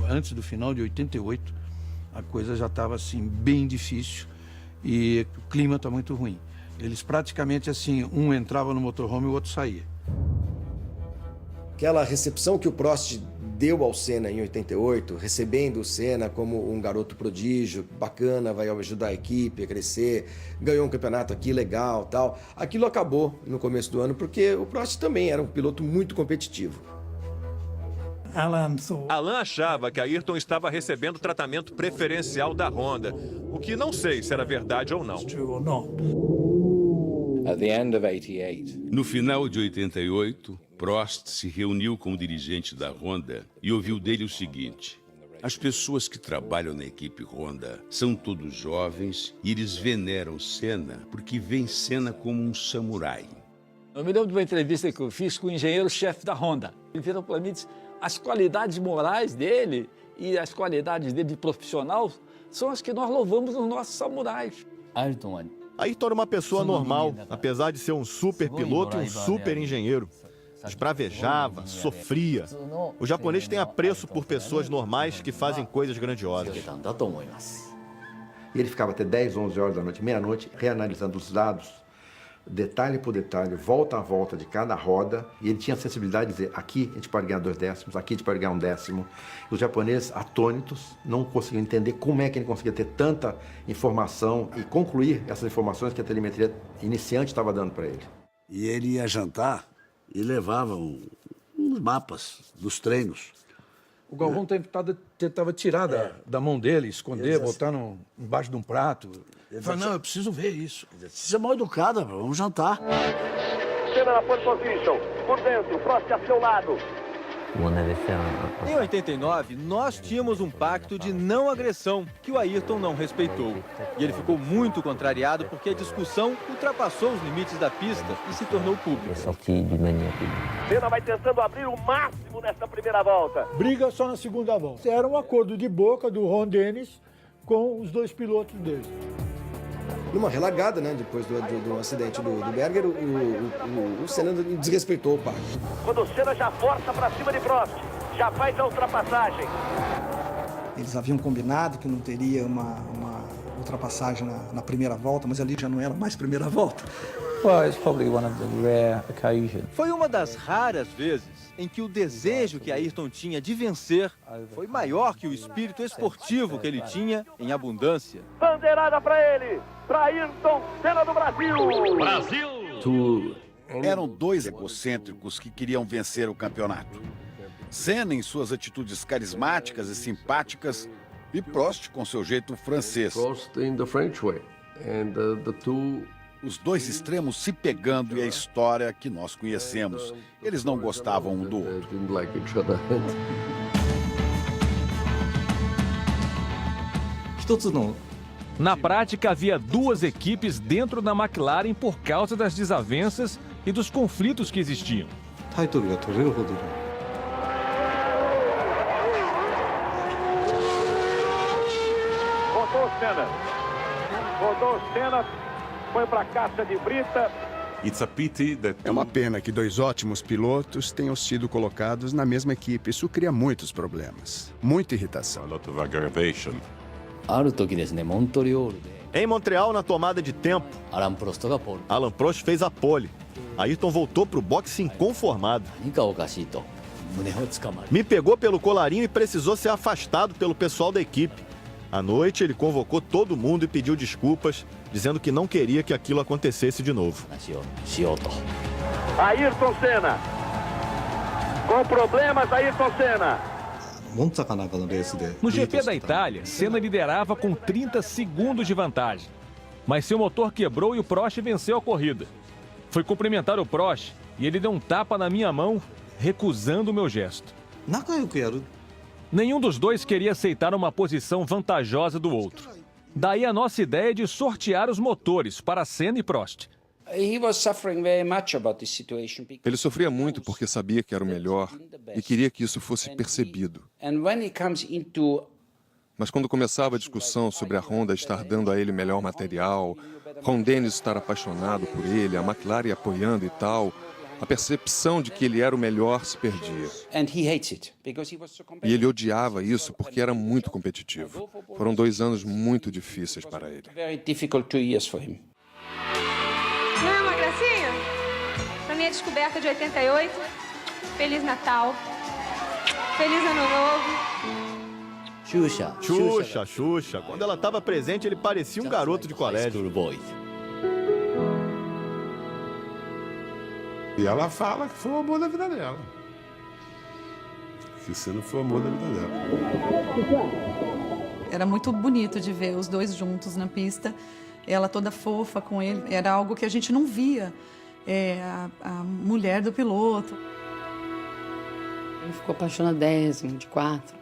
antes do final de 88, a coisa já estava assim bem difícil e o clima está muito ruim. Eles praticamente assim, um entrava no motorhome e o outro saía. Aquela recepção que o Prost deu ao Senna em 88, recebendo o Senna como um garoto prodígio, bacana, vai ajudar a equipe a crescer, ganhou um campeonato aqui legal, tal. Aquilo acabou no começo do ano porque o Prost também era um piloto muito competitivo. Alain achava que Ayrton estava recebendo tratamento preferencial da Honda, o que não sei se era verdade ou não. No final de 88, Prost se reuniu com o dirigente da Honda e ouviu dele o seguinte: as pessoas que trabalham na equipe Honda são todos jovens e eles veneram Senna porque veem Senna como um samurai. Eu me lembro de uma entrevista que eu fiz com o engenheiro-chefe da Honda. Ele virou para mim e disse: as qualidades morais dele e as qualidades dele de profissional são as que nós louvamos nos nossos samurais. Ayrton era uma pessoa normal, apesar de ser um super piloto e um super engenheiro. Esbravejava, sofria. O japonês tem apreço por pessoas normais que fazem coisas grandiosas. E ele ficava até 10, 11 horas da noite, meia-noite, reanalisando os dados, detalhe por detalhe, volta a volta de cada roda, e ele tinha a sensibilidade de dizer: aqui a gente pode ganhar 2 décimos, aqui a gente pode ganhar 1 décimo. E os japoneses, atônitos, não conseguiam entender como é que ele conseguia ter tanta informação e concluir essas informações que a telemetria iniciante estava dando para ele. E ele ia jantar e levava uns mapas dos treinos. O Galvão tentava tirar da mão dele, esconder, botar embaixo de um prato. Ele falou: não, eu preciso ver isso. Você é mal educada, vamos jantar. Senna na pole position, por dentro, Prost a seu lado. Em 89, nós tínhamos um pacto de não agressão que o Ayrton não respeitou. E ele ficou muito contrariado porque a discussão ultrapassou os limites da pista e se tornou pública. Senna vai tentando abrir o máximo nessa primeira volta. Briga só na segunda volta. Era um acordo de boca do Ron Dennis com os 2 pilotos dele. Numa relagada, né, depois do acidente do Berger, o Senna desrespeitou o pacto. Quando o Senna já força para cima de Prost, já faz a ultrapassagem. Eles haviam combinado que não teria uma ultrapassagem na primeira volta, mas ali já não era mais primeira volta. Foi uma das raras vezes em que o desejo que Ayrton tinha de vencer foi maior que o espírito esportivo que ele tinha em abundância. Bandeirada para ele, para Ayrton Senna do Brasil. Brasil! Eram 2 egocêntricos que queriam vencer o campeonato. Senna em suas atitudes carismáticas e simpáticas e Prost com seu jeito francês. Os 2 extremos se pegando e a história que nós conhecemos. Eles não gostavam um do outro. Na prática, havia 2 equipes dentro da McLaren por causa das desavenças e dos conflitos que existiam. Rodou o Senna, foi para a caixa de brita. É uma pena que 2 ótimos pilotos tenham sido colocados na mesma equipe. Isso cria muitos problemas, muita irritação. Em Montreal, na tomada de tempo, Alain Prost fez a pole. Ayrton voltou para o boxe inconformado. Me pegou pelo colarinho e precisou ser afastado pelo pessoal da equipe. À noite, ele convocou todo mundo e pediu desculpas, dizendo que não queria que aquilo acontecesse de novo. Ayrton Senna. Com problemas, Ayrton Senna. No GP da Itália, Senna liderava com 30 segundos de vantagem. Mas seu motor quebrou e o Prost venceu a corrida. Fui cumprimentar o Prost e ele deu um tapa na minha mão, recusando o meu gesto. Nenhum dos 2 queria aceitar uma posição vantajosa do outro. Daí a nossa ideia de sortear os motores para Senna e Prost. Ele sofria muito porque sabia que era o melhor e queria que isso fosse percebido. Mas quando começava a discussão sobre a Honda estar dando a ele melhor material, Ron Dennis estar apaixonado por ele, a McLaren apoiando e tal, A percepção de que ele era o melhor se perdia. E ele odiava isso porque era muito competitivo. Foram 2 anos muito difíceis para ele. Não é uma gracinha? Pra minha descoberta de 88, Feliz Natal, Feliz Ano Novo. Xuxa. Quando ela estava presente, ele parecia um garoto de colégio. E ela fala que foi o amor da vida dela. Que se não foi o amor da vida dela. Era muito bonito de ver os dois juntos na pista. Ela toda fofa com ele. Era algo que a gente não via. A mulher do piloto. Ele ficou apaixonadésimo, de 4.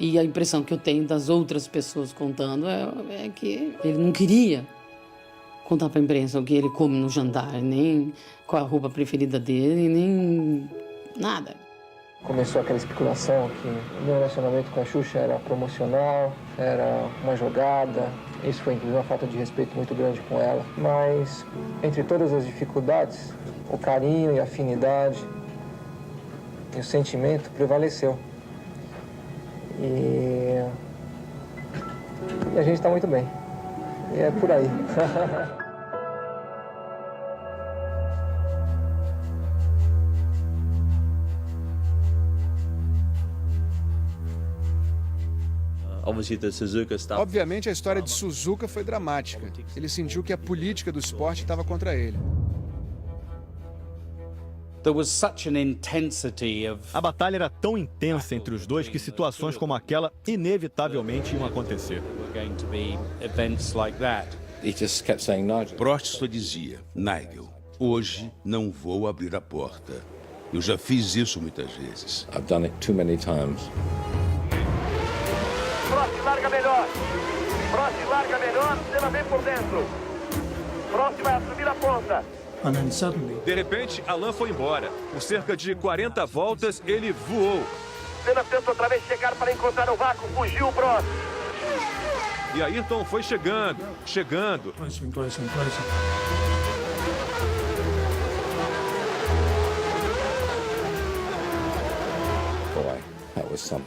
E a impressão que eu tenho das outras pessoas contando é que ele não queria contar para a imprensa o que ele come no jantar, nem qual a roupa preferida dele, nem nada. Começou aquela especulação que o meu relacionamento com a Xuxa era promocional, era uma jogada. Isso foi, inclusive, uma falta de respeito muito grande com ela. Mas, entre todas as dificuldades, o carinho e a afinidade e o sentimento prevaleceu. E a gente está muito bem. E é por aí. Obviamente, a história de Suzuka foi dramática. Ele sentiu que a política do esporte estava contra ele. A batalha era tão intensa entre os dois que situações como aquela inevitavelmente iam acontecer. Prost só dizia: Nigel, hoje não vou abrir a porta. Eu já fiz isso muitas vezes. I've done it too many times. Prost larga melhor. Prost larga melhor, Senna vem por dentro. Prost vai assumir a ponta. De repente, Alain foi embora. Por cerca de 40 voltas, ele voou. Senna tenta outra vez chegar para encontrar o vácuo, fugiu o Prost. E Ayrton foi chegando.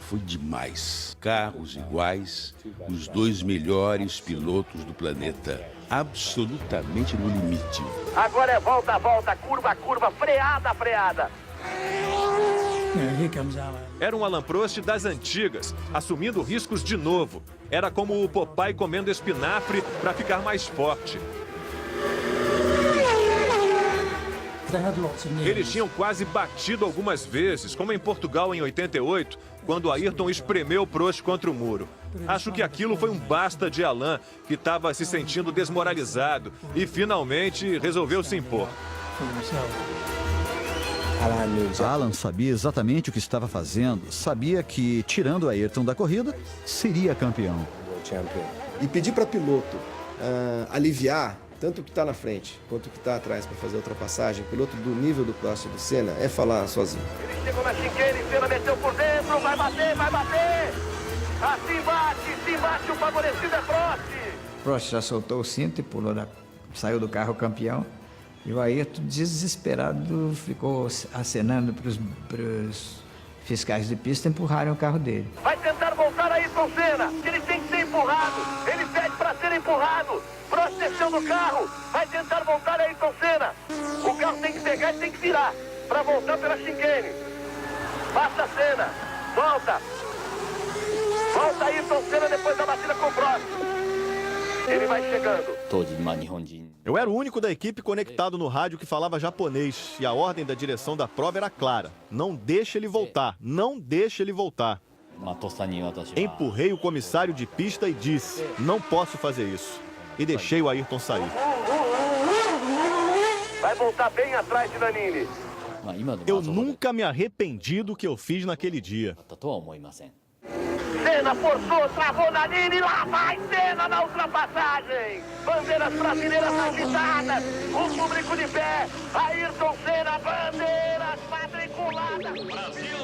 Foi demais. Carros iguais, os 2 melhores pilotos do planeta, absolutamente no limite. Agora é volta a volta, curva a curva, freada a freada. Era um Alain Prost das antigas, assumindo riscos de novo. Era como o Popeye comendo espinafre para ficar mais forte. Eles tinham quase batido algumas vezes, como em Portugal em 88, quando Ayrton espremeu Prost contra o muro. Acho que aquilo foi um basta de Alain, que estava se sentindo desmoralizado e finalmente resolveu se impor. Alan sabia exatamente o que estava fazendo, sabia que, tirando Ayrton da corrida, seria campeão. E pedir para piloto aliviar tanto o que está na frente quanto o que está atrás para fazer a ultrapassagem, piloto do nível do Prost e do Senna, é falar sozinho. Ele chegou na chicane, Senna meteu por dentro, vai bater, vai bater! Assim bate, o favorecido é Prost! Prost já soltou o cinto e saiu do carro campeão. E o Ayrton, desesperado, ficou acenando para os fiscais de pista empurrarem o carro dele. Vai tentar voltar Ayrton Senna, ele tem que ser empurrado, ele pede para ser empurrado. Prost desceu do carro, vai tentar voltar Ayrton Senna. O carro tem que pegar e tem que virar para voltar pela chicane. Passa Senna, volta. Volta Ayrton Senna depois da batida com o Prost. Ele vai chegando. Eu era o único da equipe conectado no rádio que falava japonês e a ordem da direção da prova era clara: não deixe ele voltar, não deixe ele voltar. Empurrei o comissário de pista e disse: não posso fazer isso. E deixei o Ayrton sair. Vai voltar bem atrás de Nannini. Eu nunca me arrependi do que eu fiz naquele dia. Senna forçou, travou Nannini, lá vai Senna na ultrapassagem. Bandeiras brasileiras agitadas, o público de pé. Ayrton Senna, bandeiras matriculadas. Brasil!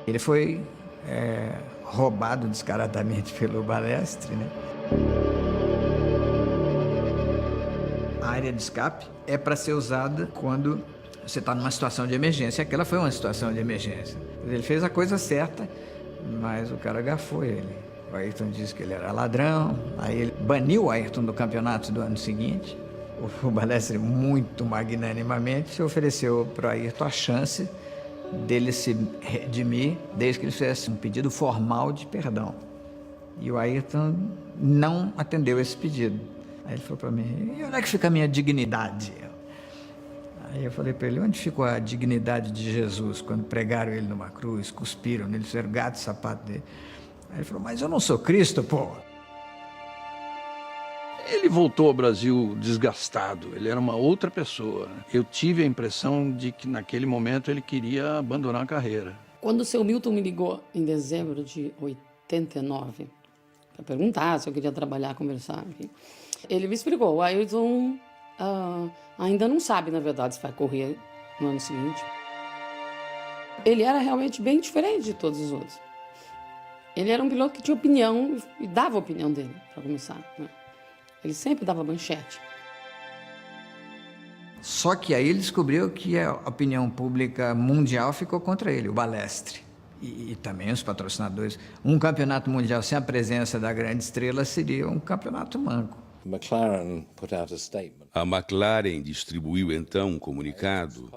Ele foi roubado descaradamente pelo Balestre, né? A área de escape é para ser usada quando você está numa situação de emergência. Aquela foi uma situação de emergência. Ele fez a coisa certa, mas o cara gafou ele. O Ayrton disse que ele era ladrão, aí ele baniu o Ayrton do campeonato do ano seguinte. O Balestre, muito magnanimamente, se ofereceu para o Ayrton a chance dele se redimir desde que ele fizesse um pedido formal de perdão. E o Ayrton não atendeu esse pedido. Aí ele falou para mim, e onde é que fica a minha dignidade? Aí eu falei para ele, onde ficou a dignidade de Jesus quando pregaram ele numa cruz, cuspiram nele, fizeram gato e sapato dele? Aí ele falou, mas eu não sou Cristo, pô. Ele voltou ao Brasil desgastado, ele era uma outra pessoa. Eu tive a impressão de que naquele momento ele queria abandonar a carreira. Quando o seu Milton me ligou em dezembro de 89, para perguntar se eu queria trabalhar, conversar, enfim, ele me explicou, o Ayrton ainda não sabe, na verdade, se vai correr no ano seguinte. Ele era realmente bem diferente de todos os outros. Ele era um piloto que tinha opinião e dava a opinião dele, para começar, né? Ele sempre dava manchete. Só que aí ele descobriu que a opinião pública mundial ficou contra ele, o Balestre. E também os patrocinadores. Um campeonato mundial sem a presença da grande estrela seria um campeonato manco. A McLaren distribuiu então um comunicado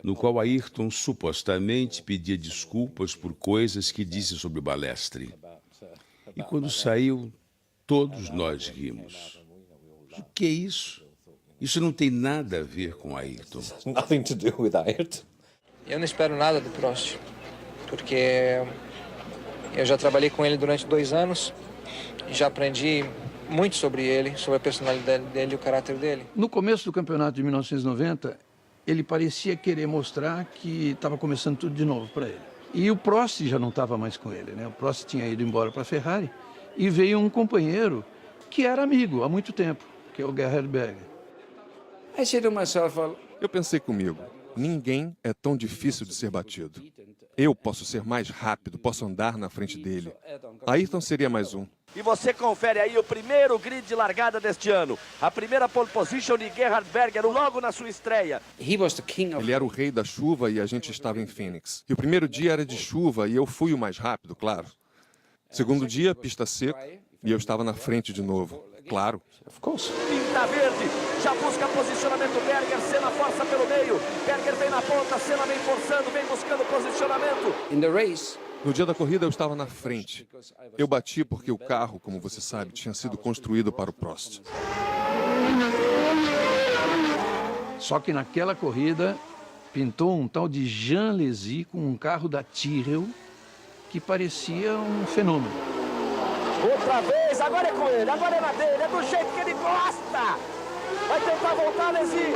no qual Ayrton supostamente pedia desculpas por coisas que disse sobre o Balestre. E quando saiu, todos nós rimos. O que é isso? Isso não tem nada a ver com Ayrton. Eu não espero nada do Prost, porque eu já trabalhei com ele durante 2 anos e já aprendi muito sobre ele, sobre a personalidade dele e o caráter dele. No começo do campeonato de 1990, ele parecia querer mostrar que estava começando tudo de novo para ele. E o Prost já não estava mais com ele, né? O Prost tinha ido embora para a Ferrari e veio um companheiro que era amigo há muito tempo, que é o Gerhard Berger. Eu pensei comigo, ninguém é tão difícil de ser batido. Eu posso ser mais rápido, posso andar na frente dele. Ayrton seria mais um. E você confere aí o primeiro grid de largada deste ano. A primeira pole position de Gerhard Berger logo na sua estreia. Ele era o rei da chuva e a gente estava em Phoenix. E o primeiro dia era de chuva e eu fui o mais rápido, claro. Segundo dia, pista seca, e eu estava na frente de novo. Claro. Pinta verde, já busca posicionamento Berger, Senna força pelo meio. Berger vem na ponta, Senna vem forçando, vem buscando posicionamento. No dia da corrida eu estava na frente. Eu bati porque o carro, como você sabe, tinha sido construído para o Prost. Só que naquela corrida pintou um tal de Jean Alesi com um carro da Tyrrell que parecia um fenômeno. Outra vez, agora é com ele, agora é na dele, é do jeito que ele gosta. Vai tentar voltar Alesi.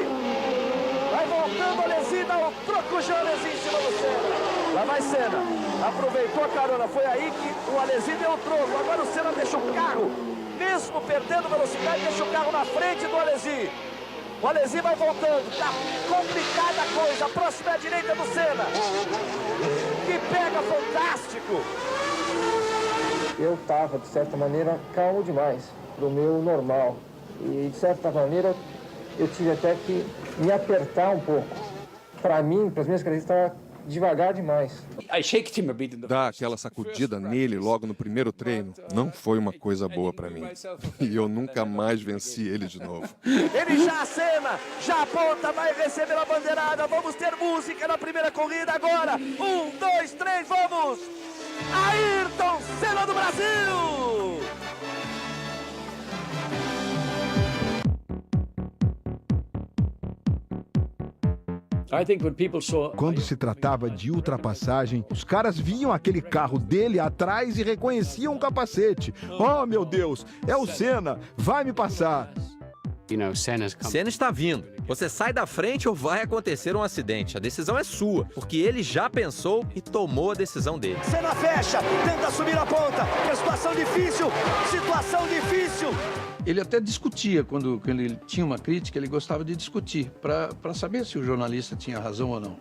Vai voltando Alesi, dá um troco Jean Alesi em cima do Senna. Lá vai Senna. Aproveitou a carona, foi aí que o Alesi deu o troco. Agora o Senna deixa o carro, mesmo perdendo velocidade, deixa o carro na frente do Alesi. O Alesi vai voltando, tá complicada a coisa. A próxima é a direita do Senna. Que pega fantástico. Eu estava, de certa maneira, calmo demais para o meu normal. E, de certa maneira, eu tive até que me apertar um pouco. Para mim, para as minhas características, estava devagar demais. Dar aquela sacudida nele logo no primeiro treino não foi uma coisa boa para mim. E eu nunca mais venci ele de novo. Ele já acena, já aponta, vai receber a bandeirada. Vamos ter música na primeira corrida agora. 1, 2, 3, vamos! Ayrton Senna do Brasil! Quando se tratava de ultrapassagem, os caras viam aquele carro dele atrás e reconheciam um capacete. Oh, meu Deus, é o Senna, vai me passar. Senna está vindo. Você sai da frente ou vai acontecer um acidente. A decisão é sua, porque ele já pensou e tomou a decisão dele. Senna fecha, tenta subir a ponta. Que situação difícil, situação difícil. Ele até discutia, quando ele tinha uma crítica, ele gostava de discutir, para saber se o jornalista tinha razão ou não.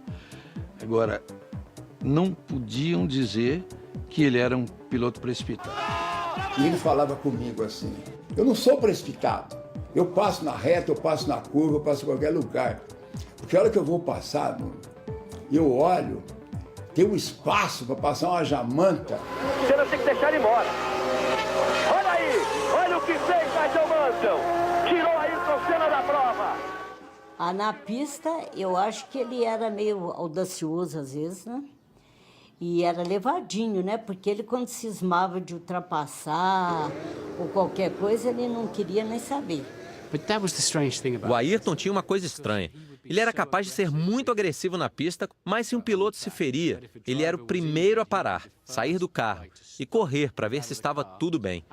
Agora, não podiam dizer que ele era um piloto precipitado. E ele falava comigo assim, eu não sou precipitado, Eu passo na reta, eu passo na curva, eu passo em qualquer lugar. Porque a hora que eu vou passar, eu olho, tem um espaço para passar uma jamanta. Você não tem que deixar ele embora. Olha aí, olha o que fez Nigel Mansell. Tirou Ayrton Senna da prova. Na pista, eu acho que ele era meio audacioso às vezes, né? E era levadinho, né? Porque ele, quando cismava de ultrapassar ou qualquer coisa, ele não queria nem saber. O Ayrton tinha uma coisa estranha. Ele era capaz de ser muito agressivo na pista, mas se um piloto se feria, ele era o primeiro a parar, sair do carro e correr para ver se estava tudo bem.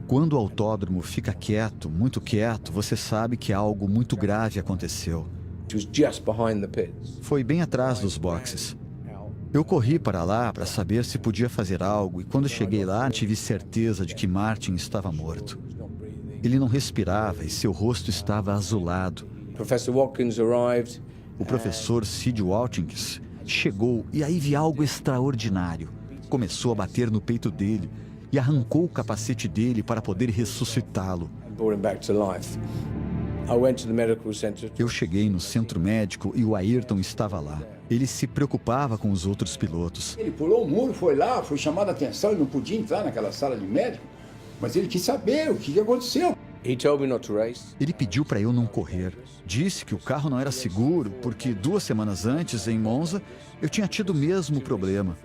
Quando o autódromo fica quieto, muito quieto, você sabe que algo muito grave aconteceu. Foi bem atrás dos boxes. Eu corri para lá para saber se podia fazer algo e quando cheguei lá tive certeza de que Martin estava morto. Ele não respirava e seu rosto estava azulado. O professor Sid Watkins chegou e aí vi algo extraordinário. Começou a bater no peito dele e arrancou o capacete dele para poder ressuscitá-lo. Eu cheguei no centro médico e o Ayrton estava lá. Ele se preocupava com os outros pilotos. Ele pulou o muro, foi lá, foi chamado a atenção, ele não podia entrar naquela sala de médico, mas ele quis saber o que aconteceu. Ele pediu para eu não correr. Disse que o carro não era seguro porque 2 semanas antes, em Monza, eu tinha tido o mesmo problema.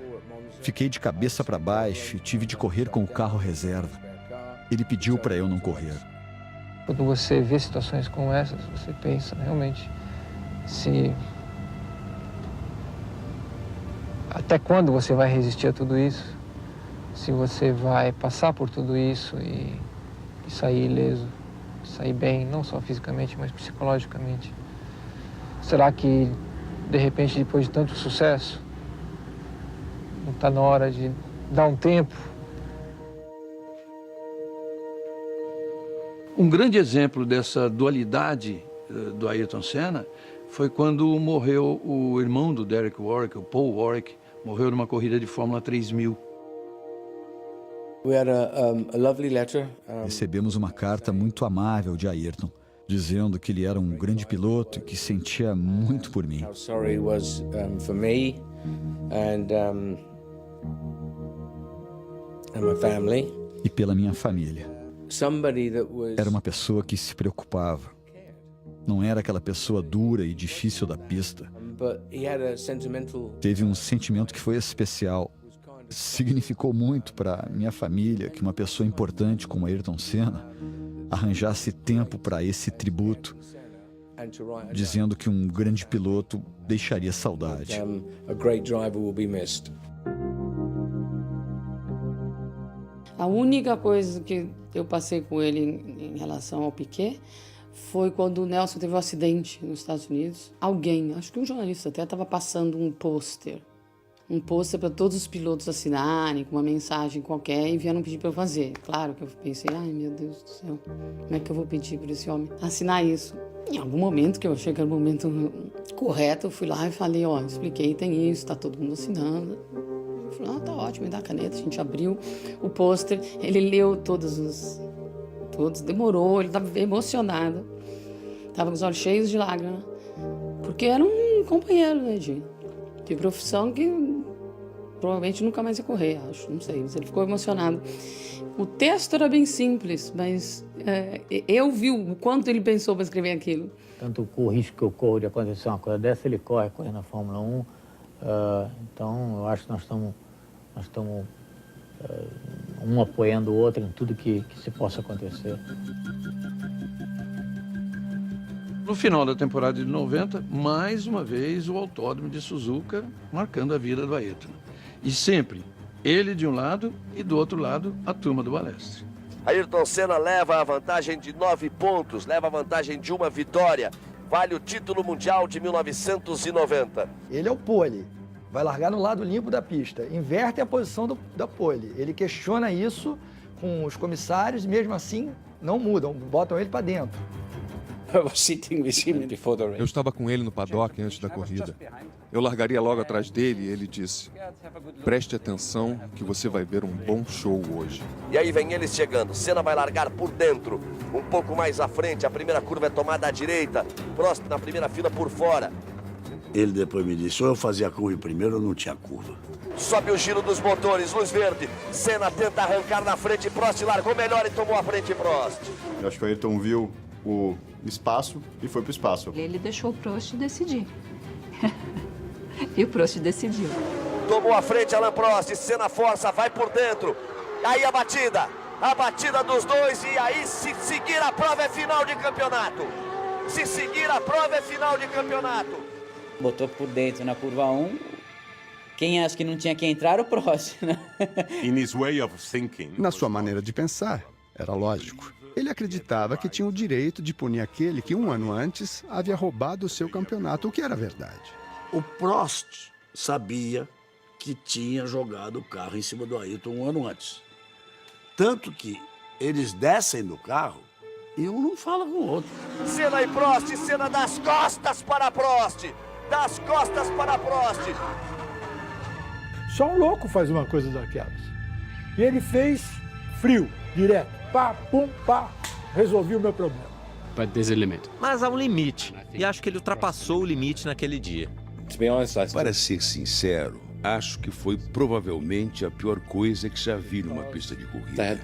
Fiquei de cabeça para baixo e tive de correr com o carro reserva. Ele pediu para eu não correr. Quando você vê situações como essas, você pensa realmente até quando você vai resistir a tudo isso? Se você vai passar por tudo isso e sair ileso, sair bem, não só fisicamente, mas psicologicamente. Será que, de repente, depois de tanto sucesso, não está na hora de dar um tempo? Um grande exemplo dessa dualidade do Ayrton Senna foi quando morreu o irmão do Derek Warwick, o Paul Warwick, morreu numa corrida de Fórmula 3000. Recebemos uma carta muito amável de Ayrton, dizendo que ele era um grande piloto e que sentia muito por mim. E pela minha família. Era uma pessoa que se preocupava. Não era aquela pessoa dura e difícil da pista. Teve um sentimento que foi especial. Significou muito para minha família que uma pessoa importante como Ayrton Senna arranjasse tempo para esse tributo, dizendo que um grande piloto deixaria saudade. A única coisa que eu passei com ele em relação ao Piquet foi quando o Nelson teve um acidente nos Estados Unidos. Alguém, acho que um jornalista até, estava passando um pôster para todos os pilotos assinarem, com uma mensagem qualquer, e vieram pedir para eu fazer. Claro que eu pensei, ai meu Deus do céu, como é que eu vou pedir para esse homem assinar isso? Em algum momento, que eu achei que era o momento correto, eu fui lá e falei, expliquei, tem isso, tá todo mundo assinando. Eu falei, tá ótimo, me dá a caneta. A gente abriu o pôster, ele leu todos, demorou, ele estava emocionado. Estava com os olhos cheios de lágrimas, porque era um companheiro, né, de profissão que provavelmente nunca mais ia correr, acho, não sei, mas ele ficou emocionado. O texto era bem simples, mas eu vi o quanto ele pensou para escrever aquilo. Tanto o risco que eu corro de acontecer uma coisa dessa, ele corre na Fórmula 1, então eu acho que nós estamos um apoiando o outro em tudo que se possa acontecer. No final da temporada de 90, mais uma vez o autódromo de Suzuka marcando a vida do Ayrton. E sempre ele de um lado e do outro lado a turma do Balestre. Ayrton Senna leva a vantagem de 9 pontos, leva a vantagem de uma vitória. Vale o título mundial de 1990. Ele é o pole, vai largar no lado limpo da pista, inverte a posição da pole. Ele questiona isso com os comissários e mesmo assim não mudam, botam ele para dentro. Eu estava com ele no paddock antes da corrida. Eu largaria logo atrás dele e ele disse: preste atenção que você vai ver um bom show hoje. E aí vem eles chegando. Senna vai largar por dentro. Um pouco mais à frente. A primeira curva é tomada à direita. Prost na primeira fila por fora. Ele depois me disse, ou eu fazia a curva em primeiro ou não tinha curva. Sobe o giro dos motores, luz verde. Senna tenta arrancar na frente. Prost largou melhor e tomou a frente Prost. Eu acho que o Ayrton viu o espaço e foi pro espaço. Ele deixou o Prost decidir. E o Prost decidiu. Tomou a frente Alain Prost. Senna força, vai por dentro. Aí a batida dos dois. E aí, se seguir a prova, é final de campeonato. Se seguir a prova, é final de campeonato. Botou por dentro na curva 1. Quem acha que não tinha que entrar, o Prost, né? Na sua maneira de pensar, era lógico. Ele acreditava que tinha o direito de punir aquele que um ano antes havia roubado o seu campeonato, o que era verdade. O Prost sabia que tinha jogado o carro em cima do Ayrton um ano antes. Tanto que eles descem do carro e um não fala com o outro. Senna e Prost, Senna das costas para Prost. Das costas para Prost. Só um louco faz uma coisa daquelas. E ele fez frio, direto. Pá, pum, pá, resolvi o meu problema. Mas há um limite, e acho que ele ultrapassou o limite naquele dia. Para ser sincero, acho que foi provavelmente a pior coisa que já vi numa pista de corrida.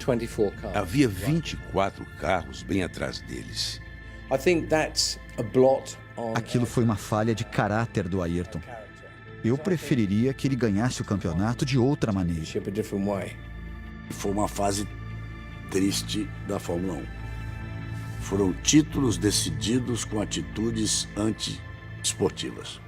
Havia 24 carros bem atrás deles. Aquilo foi uma falha de caráter do Ayrton. Eu preferiria que ele ganhasse o campeonato de outra maneira. Foi uma fase triste da Fórmula 1. Foram títulos decididos com atitudes anti-esportivas.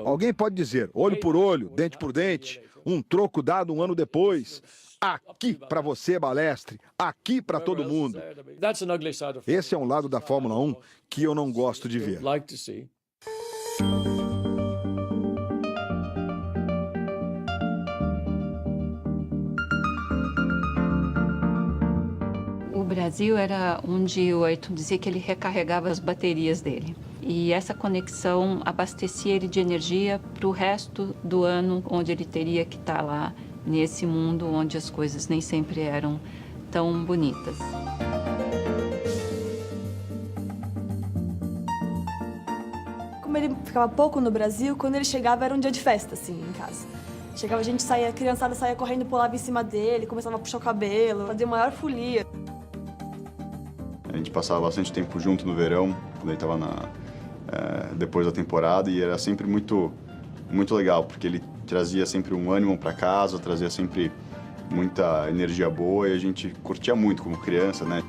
Alguém pode dizer, olho por olho, dente por dente, um troco dado um ano depois. Aqui para você, Balestre, aqui para todo mundo. Esse é um lado da Fórmula 1 que eu não gosto de ver. O Brasil era onde o Ayrton dizia que ele recarregava as baterias dele. E essa conexão abastecia ele de energia para o resto do ano, onde ele teria que estar lá, nesse mundo onde as coisas nem sempre eram tão bonitas. Como ele ficava pouco no Brasil, quando ele chegava era um dia de festa, assim, em casa. Chegava, a gente saía, a criançada saía correndo, pulava em cima dele, começava a puxar o cabelo, fazia maior folia. A gente passava bastante tempo junto no verão, quando ele estava depois da temporada, e era sempre muito legal, porque ele trazia sempre um ânimo para casa, trazia sempre muita energia boa, e a gente curtia muito como criança, né?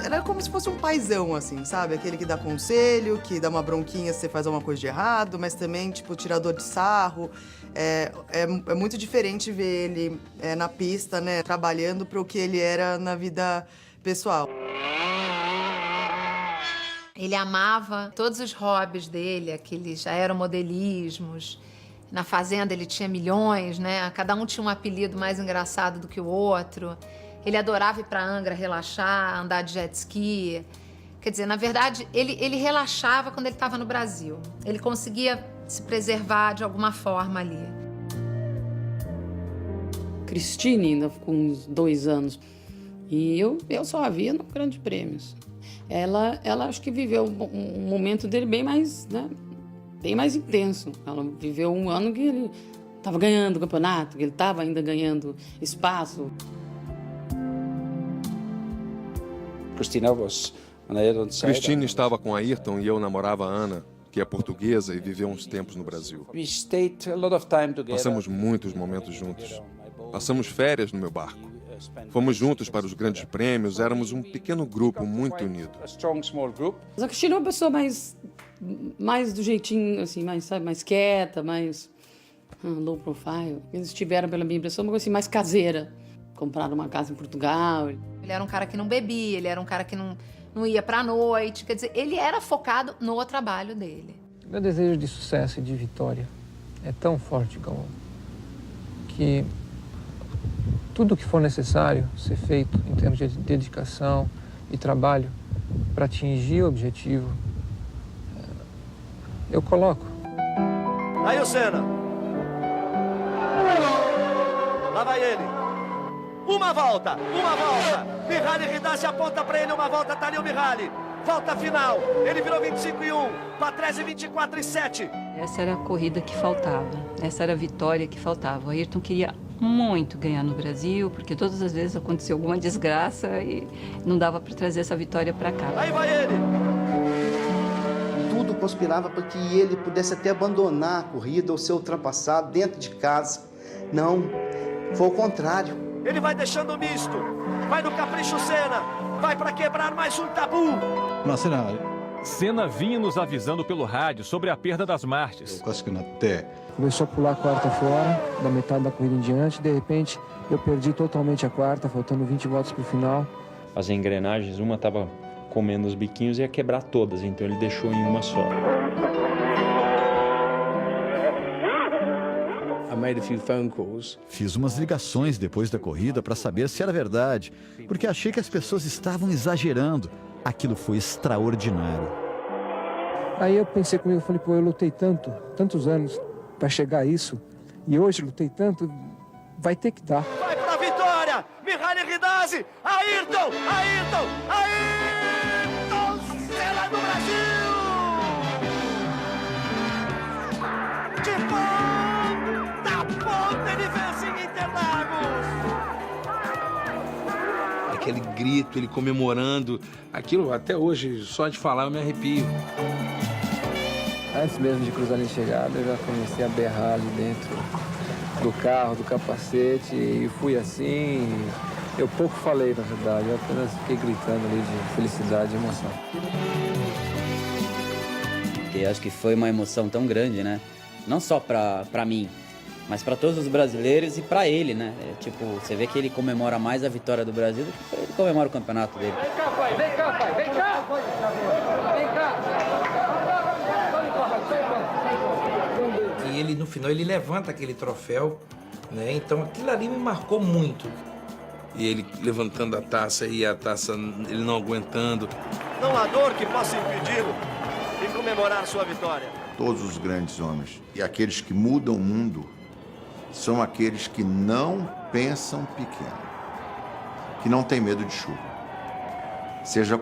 Era como se fosse um paizão, assim, sabe? Aquele que dá conselho, que dá uma bronquinha se você faz alguma coisa de errado, mas também, tipo, tirador de sarro. É muito diferente ver ele na pista, né? Trabalhando para o que ele era na vida pessoal. Ele amava todos os hobbies dele, aqueles aeromodelismos. Na fazenda ele tinha milhões, né? Cada um tinha um apelido mais engraçado do que o outro. Ele adorava ir para Angra relaxar, andar de jet ski. Quer dizer, na verdade, ele relaxava quando ele estava no Brasil. Ele conseguia se preservar de alguma forma ali. Christine ainda ficou uns 2 anos. E eu só a via no Grande Prêmios. Ela acho que viveu um momento dele bem mais, né, bem mais intenso. Ela viveu um ano que ele estava ganhando o campeonato, que ele estava ainda ganhando espaço. Christine estava com Ayrton e eu namorava a Ana, que é portuguesa e viveu uns tempos no Brasil. Passamos muitos momentos juntos. Passamos férias no meu barco. Fomos juntos para os grandes prêmios, éramos um pequeno grupo muito unido. Mas a Christine é uma pessoa mais do jeitinho, assim, mais quieta, mais low profile. Eles tiveram, pela minha impressão, uma coisa assim, mais caseira. Compraram uma casa em Portugal. Ele era um cara que não bebia, ele era um cara que não ia pra noite. Quer dizer, ele era focado no trabalho dele. Meu desejo de sucesso e de vitória é tão forte, Galvão, que tudo o que for necessário ser feito em termos de dedicação e trabalho para atingir o objetivo, eu coloco. Aí o Senna. Lá vai ele. Uma volta. Mihaly Ridassi aponta para ele uma volta, tá ali o Mihaly. Volta final. Ele virou 25-1. Patrese 24-7. Essa era a corrida que faltava. Essa era a vitória que faltava. O Ayrton queria muito ganhar no Brasil, porque todas as vezes aconteceu alguma desgraça e não dava para trazer essa vitória para cá. Aí vai ele. Tudo conspirava para que ele pudesse até abandonar a corrida ou ser ultrapassado dentro de casa. Não, foi o contrário. Ele vai deixando o misto. Vai no capricho Senna. Vai para quebrar mais um tabu. Senna vinha nos avisando pelo rádio sobre a perda das marchas. Começou a pular a quarta fora, da metade da corrida em diante. De repente, eu perdi totalmente a quarta, faltando 20 voltas para o final. As engrenagens, uma estava comendo os biquinhos e ia quebrar todas, então ele deixou em uma só. Fiz umas ligações depois da corrida para saber se era verdade, porque achei que as pessoas estavam exagerando. Aquilo foi extraordinário. Aí eu pensei comigo, falei, pô, eu lutei tantos anos para chegar a isso, e hoje lutei tanto, vai ter que dar. Vai pra vitória! Mihaly Ridassi! Ayrton! Senna do Brasil! De ponta a ponta ele vence em Interlagos! Aquele grito, ele comemorando, aquilo até hoje, só de falar eu me arrepio. Antes mesmo de cruzar a linha de chegada, eu já comecei a berrar ali dentro do carro, do capacete, e fui assim. Eu pouco falei, na verdade, eu apenas fiquei gritando ali de felicidade e emoção. Eu acho que foi uma emoção tão grande, né? Não só pra mim, mas para todos os brasileiros e para ele, né? Tipo, você vê que ele comemora mais a vitória do Brasil do que ele comemora o campeonato dele. Vem cá, pai! Vem cá! E ele, no final, ele levanta aquele troféu, né? Então aquilo ali me marcou muito. E ele levantando a taça e a taça, ele não aguentando. Não há dor que possa impedi-lo de comemorar sua vitória. Todos os grandes homens e aqueles que mudam o mundo são aqueles que não pensam pequeno, que não têm medo de chuva. Seja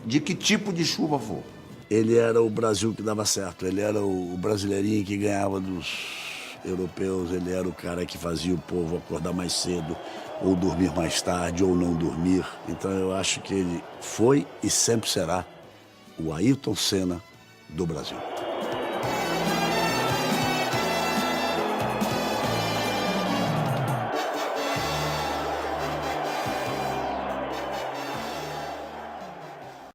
de que tipo de chuva for. Ele era o Brasil que dava certo, ele era o brasileirinho que ganhava dos europeus, ele era o cara que fazia o povo acordar mais cedo, ou dormir mais tarde, ou não dormir. Então eu acho que ele foi e sempre será o Ayrton Senna do Brasil.